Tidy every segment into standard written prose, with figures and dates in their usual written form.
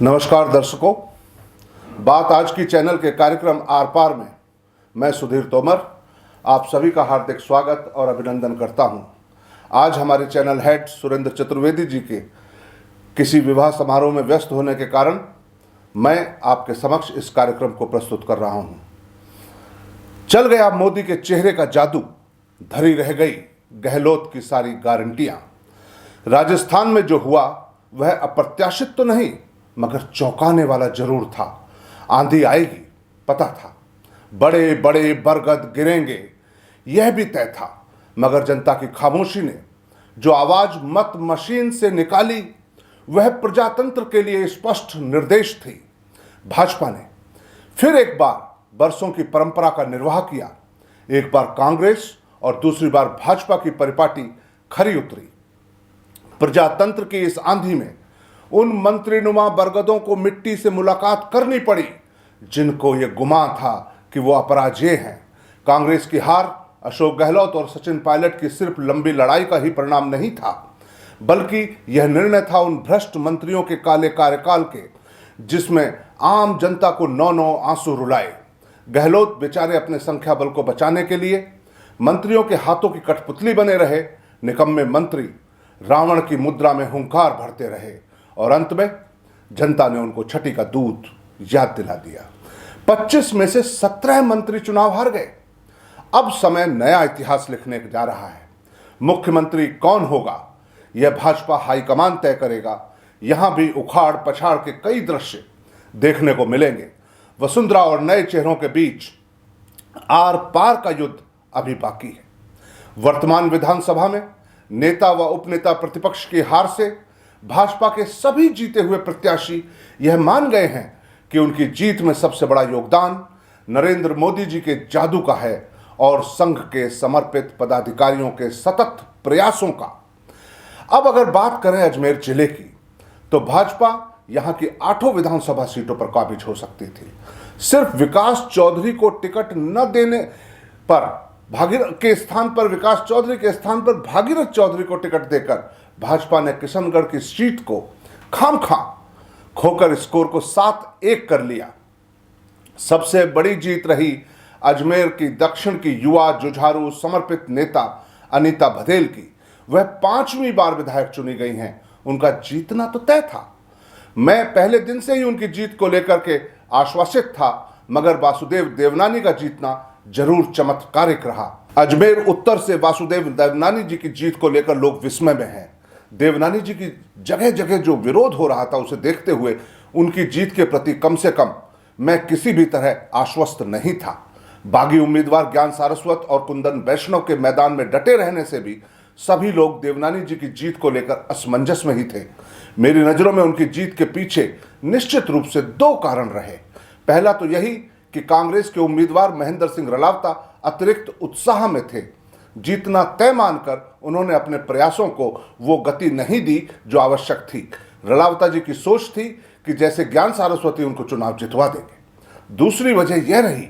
नमस्कार दर्शकों, बात आज की चैनल के कार्यक्रम आर पार में मैं सुधीर तोमर आप सभी का हार्दिक स्वागत और अभिनंदन करता हूं। आज हमारे चैनल हेड सुरेंद्र चतुर्वेदी जी के किसी विवाह समारोह में व्यस्त होने के कारण मैं आपके समक्ष इस कार्यक्रम को प्रस्तुत कर रहा हूं। चल गया मोदी के चेहरे का जादू, धरी रह गई गहलोत की सारी गारंटियां। राजस्थान में जो हुआ वह अप्रत्याशित तो नहीं मगर चौंकाने वाला जरूर था। आंधी आएगी पता था, बड़े बड़े बरगद गिरेंगे यह भी तय था, मगर जनता की खामोशी ने जो आवाज मत मशीन से निकाली वह प्रजातंत्र के लिए स्पष्ट निर्देश थी। भाजपा ने फिर एक बार बरसों की परंपरा का निर्वाह किया। एक बार कांग्रेस और दूसरी बार भाजपा की परिपाटी खरी उतरी। प्रजातंत्र की इस आंधी में उन मंत्रीनुमा बरगदों को मिट्टी से मुलाकात करनी पड़ी जिनको यह गुमान था कि वो अपराजेय हैं। कांग्रेस की हार अशोक गहलोत और सचिन पायलट की सिर्फ लंबी लड़ाई का ही परिणाम नहीं था, बल्कि यह निर्णय था उन भ्रष्ट मंत्रियों के काले कार्यकाल के जिसमें आम जनता को 9 आंसू रुलाए। गहलोत बेचारे अपने संख्या बल को बचाने के लिए मंत्रियों के हाथों की कठपुतली बने रहे। निकम्मे मंत्री रावण की मुद्रा में हुंकार भरते रहे और अंत में जनता ने उनको छठी का दूध याद दिला दिया। 25 में से 17 मंत्री चुनाव हार गए। अब समय नया इतिहास लिखने जा रहा है। मुख्यमंत्री कौन होगा यह भाजपा हाईकमान तय करेगा। यहां भी उखाड़ पछाड़ के कई दृश्य देखने को मिलेंगे। वसुंधरा और नए चेहरों के बीच आर पार का युद्ध अभी बाकी है। वर्तमान विधानसभा में नेता व उपनेता प्रतिपक्ष की हार से भाजपा के सभी जीते हुए प्रत्याशी यह मान गए हैं कि उनकी जीत में सबसे बड़ा योगदान नरेंद्र मोदी जी के जादू का है और संघ के समर्पित पदाधिकारियों के सतत प्रयासों का। अब अगर बात करें अजमेर जिले की, तो भाजपा यहां की 8 विधानसभा सीटों पर काबिज हो सकती थी। सिर्फ विकास चौधरी को टिकट न देने पर विकास चौधरी के स्थान पर भागीरथ चौधरी को टिकट देकर भाजपा ने किशनगढ़ की सीट को खामखा खोकर स्कोर को 7-1 कर लिया। सबसे बड़ी जीत रही अजमेर की दक्षिण की युवा जुझारू समर्पित नेता अनीता भदेल की। वह 5वीं बार विधायक चुनी गई हैं। उनका जीतना तो तय था। मैं पहले दिन से ही उनकी जीत को लेकर के आश्वासित था, मगर वासुदेव देवनानी का जीतना जरूर चमत्कारिक रहा। अजमेर उत्तर से वासुदेव देवनानी जी की जीत को लेकर लोग विस्मय में हैं। देवनानी जी की जगह जगह जो विरोध हो रहा था उसे देखते हुए उनकी जीत के प्रति कम से कम मैं किसी भी तरह आश्वस्त नहीं था। बागी उम्मीदवार ज्ञान सारस्वत और कुंदन वैष्णव के मैदान में डटे रहने से भी सभी लोग देवनानी जी की जीत को लेकर असमंजस में ही थे। मेरी नजरों में उनकी जीत के पीछे निश्चित रूप से 2 कारण रहे। पहला तो यही कि कांग्रेस के उम्मीदवार महेंद्र सिंह रलावता अतिरिक्त उत्साह में थे। जीतना तय मानकर उन्होंने अपने प्रयासों को वो गति नहीं दी जो आवश्यक थी। रलावता जी की सोच थी कि जैसे ज्ञान सारस्वती उनको चुनाव जितवा देंगे। दूसरी वजह यह रही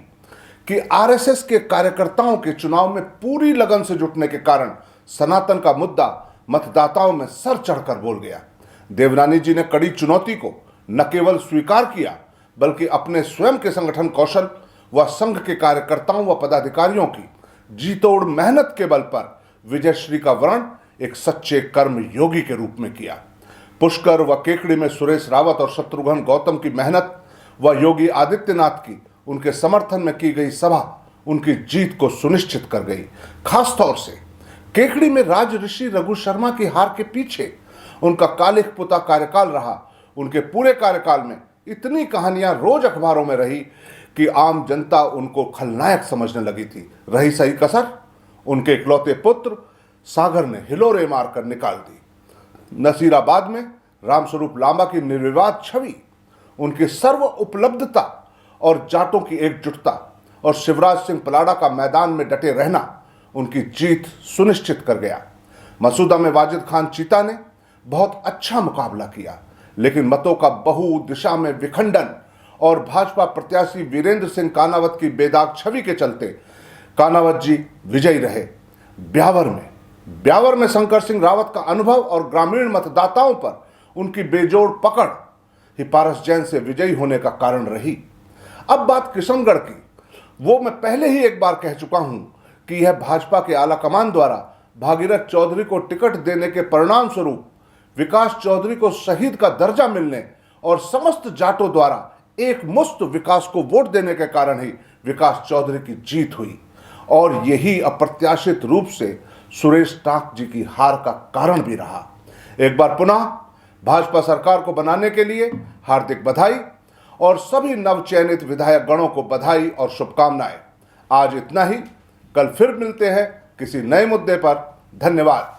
कि आरएसएस के कार्यकर्ताओं के चुनाव में पूरी लगन से जुटने के कारण सनातन का मुद्दा मतदाताओं में सर चढ़कर बोल गया। देवनानी जी ने कड़ी चुनौती को न केवल स्वीकार किया बल्कि अपने स्वयं के संगठन कौशल व संघ के कार्यकर्ताओं व पदाधिकारियों की जीतोड़ मेहनत के बल पर विजयश्री का वर्ण एक सच्चे कर्म योगी के रूप में किया। पुष्कर व केकड़ी में सुरेश रावत और शत्रुघ्न गौतम की मेहनत व योगी आदित्यनाथ की उनके समर्थन में की गई सभा उनकी जीत को सुनिश्चित कर गई। खासतौर से केकड़ी में राज ऋषि रघु शर्मा की हार के पीछे उनका कालिख पुता कार्यकाल रहा। उनके पूरे कार्यकाल में इतनी कहानियां रोज अखबारों में रही कि आम जनता उनको खलनायक समझने लगी थी। रही सही कसर उनके इकलौते पुत्र सागर ने हिलोरे मारकर निकाल दी। नसीराबाद में रामस्वरूप लांबा की निर्विवाद छवि, उनकी सर्व उपलब्धता और जाटों की एकजुटता और शिवराज सिंह पलाड़ा का मैदान में डटे रहना उनकी जीत सुनिश्चित कर गया। मसूदा में वाजिद खान चीता ने बहुत अच्छा मुकाबला किया, लेकिन मतों का बहु दिशा में विखंडन और भाजपा प्रत्याशी वीरेंद्र सिंह कानावत की बेदाग छवि के चलते कानावत जी विजयी रहे। ब्यावर में शंकर सिंह रावत का अनुभव और ग्रामीण मतदाताओं पर उनकी बेजोड़ पकड़ ही पारस जैन से विजयी होने का कारण रही। अब बात किशनगढ़ की, वो मैं पहले ही एक बार कह चुका हूं कि यह भाजपा के आलाकमान द्वारा भागीरथ चौधरी को टिकट देने के परिणाम स्वरूप विकास चौधरी को शहीद का दर्जा मिलने और समस्त जाटों द्वारा एक मुश्त विकास को वोट देने के कारण ही विकास चौधरी की जीत हुई और यही अप्रत्याशित रूप से सुरेश टाक जी की हार का कारण भी रहा। एक बार पुनः भाजपा सरकार को बनाने के लिए हार्दिक बधाई और सभी नवचयनित विधायक गणों को बधाई और शुभकामनाएं। आज इतना ही, कल फिर मिलते हैं किसी नए मुद्दे पर। धन्यवाद।